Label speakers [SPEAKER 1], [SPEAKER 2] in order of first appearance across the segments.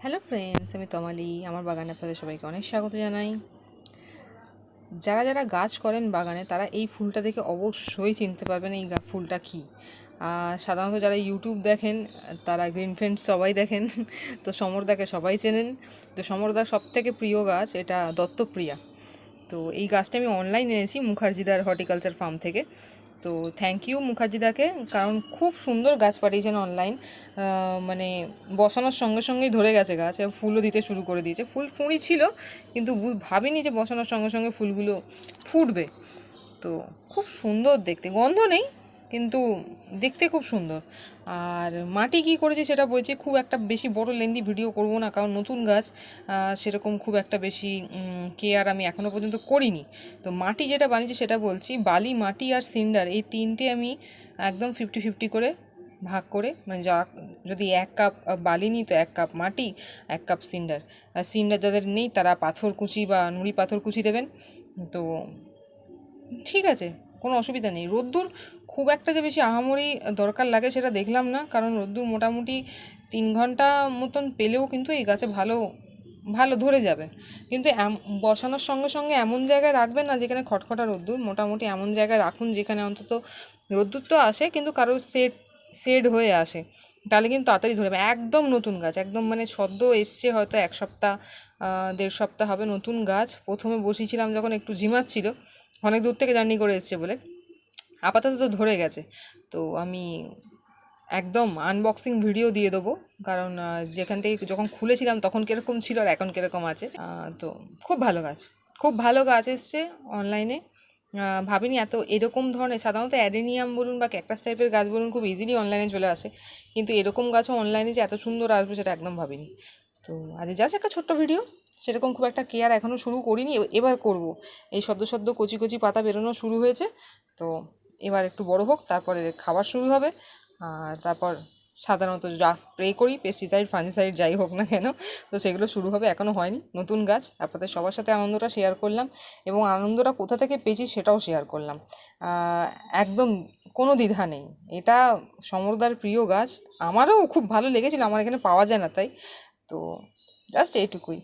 [SPEAKER 1] Hello friends, আমি তমালি। আমার বাগানে আপনাদের সবাইকে অনেক স্বাগত জানাই। যারা যারা গাছ করেন বাগানে, তারা এই ফুলটা দেখে অবশ্যই চিনতে পারবেন এই ফুলটা কী। সাধারণত যারা ইউটিউব দেখেন তারা গ্রিন ফ্রেন্ডস সবাই দেখেন, তো সমরদাকে সবাই চেনেন। তো সমরদার সবথেকে প্রিয় গাছ এটা দত্তপ্রিয়া। তো এই গাছটা আমি অনলাইন এনেছি মুখার্জিদার হর্টিকালচার ফার্ম থেকে। তো থ্যাংক ইউ মুখার্জিদাকে, কারণ খুব সুন্দর গাছ পাঠিয়েছেন অনলাইন। মানে বসানোর সঙ্গে সঙ্গেই ধরে গেছে গাছ, এবং ফুলও দিতে শুরু করে দিয়েছে। ফুল কুঁড়ি ছিল, কিন্তু ভাবিনি যে বসানোর সঙ্গে সঙ্গে ফুলগুলো ফুটবে। তো খুব সুন্দর দেখতে, গন্ধ নেই কিন্তু দেখতে খুব সুন্দর। আর মাটি কী করেছি সেটা বলছি, খুব একটা বেশি বড় লেন্দি ভিডিও করব না, কারণ নতুন গাছ, সেরকম খুব একটা বেশি কেয়ার আমি এখনও পর্যন্ত করিনি। তো মাটি যেটা বানিয়েছি সেটা বলছি। বালি, মাটি আর সিন্ডার, এই তিনটে আমি একদম 50-50 করে ভাগ করে, মানে যদি 1 কাপ বালি নিই তো 1 কাপ মাটি, 1 কাপ সিন্ডার। আর সিন্ডার যাদের নেই তারা পাথর কুচি বা নুড়ি পাথর কুচি দেবেন। তো ঠিক আছে, কোনো অসুবিধা নেই। রোদ্দুর খুব একটা যে বেশি আহামরি দরকার লাগে সেটা দেখলাম না, কারণ রোদ্দুর মোটামুটি 3 ঘন্টা মতন পেলেও কিন্তু এই গাছে ভালো ভালো ধরে যাবে। কিন্তু বসানোর সঙ্গে সঙ্গে এমন জায়গায় রাখবেন না যেখানে খটখটা রোদ্দুর, মোটামুটি এমন জায়গায় রাখুন যেখানে অন্তত রোদ্দুর তো আসে কিন্তু কারো শেড হয়ে আসে, তাহলে কিন্তু তাড়াতাড়ি ধরে যাবে। একদম নতুন গাছ, একদম মানে সদ্য এসছে, হয়তো 1 সপ্তাহ 1.5 সপ্তাহ হবে নতুন গাছ। প্রথমে বসিয়েছিলাম যখন একটু ঝিমাচ্ছিল, অনেক দূর থেকে জার্নি করে এসছে বলে। আপাতত তো ধরে গেছে। তো আমি একদম আনবক্সিং ভিডিও দিয়ে দেবো, কারণ যেখান থেকে যখন খুলেছিলাম তখন কীরকম ছিল আর এখন কীরকম আছে। তো খুব ভালো গাছ, খুব ভালো গাছ এসছে অনলাইনে। ভাবিনি এরকম ধরনের, সাধারণত অ্যাডেনিয়াম বলুন বা ক্যাকটাস টাইপের গাছ বলুন খুব ইজিলি অনলাইনে চলে আসে, কিন্তু এরকম গাছও অনলাইনে যে এত সুন্দর আসবে সেটা একদম ভাবিনি। তো আজ জাস্ট একটা ছোট্ট ভিডিও, সেরকম খুব একটা কেয়ার এখনও শুরু করিনি, এবার করব। এই সদ্য কচি কচি পাতা বেরোনো শুরু হয়েছে, তো এবার একটু বড় হোক, তারপরে খাবার শুরু হবে। আর তারপর সাধারণত যা স্প্রে করি, পেস্টিসাইড ফাঙ্গিসাইড যাই হোক না কেন, তো সেগুলো শুরু হবে। এখনও হয়নি, নতুন গাছ। আপনাদের সবার সাথে আনন্দটা শেয়ার করলাম, এবং আনন্দটা কোথা থেকে পেয়েছি সেটাও শেয়ার করলাম। একদম কোনো দ্বিধা নেই, এটা সমরদার প্রিয় গাছ। আমারও খুব ভালো লেগেছিল, আমার এখানে পাওয়া যায় না তাই। তো জাস্ট এইটুকুই।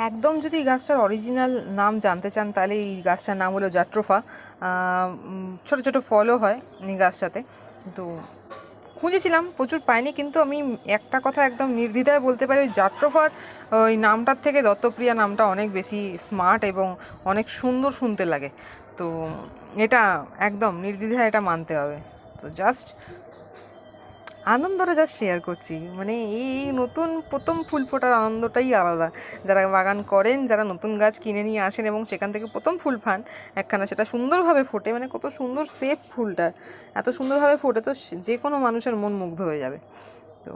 [SPEAKER 1] একদম যদি গাছটার অরিজিনাল নাম জানতে চান, তাহলে এই গাছটার নাম হলো জাট্রোফা। ছোটো ছোটো ফলও হয় এই গাছটাতে। তো খুঁজেছিলাম, প্রচুর পাইনি, কিন্তু আমি একটা কথা একদম নির্দ্বিধায় বলতে পারি, ওই জাট্রোফার ওই নামটার থেকে দত্তপ্রিয়া নামটা অনেক বেশি স্মার্ট এবং অনেক সুন্দর শুনতে লাগে। তো এটা একদম নির্দ্বিধায় এটা মানতে হবে। তো জাস্ট আনন্দটা জাস্ট শেয়ার করছি, মানে এই নতুন প্রথম ফুল ফোটার আনন্দটাই আলাদা। যারা বাগান করেন, যারা নতুন গাছ কিনে নিয়ে আসেন এবং সেখান থেকে প্রথম ফুল পান একখানা, সেটা সুন্দরভাবে ফোটে, মানে কত সুন্দর শেপ ফুলটা, এত সুন্দরভাবে ফোটে, তো যে কোনো মানুষের মন মুগ্ধ হয়ে যাবে। তো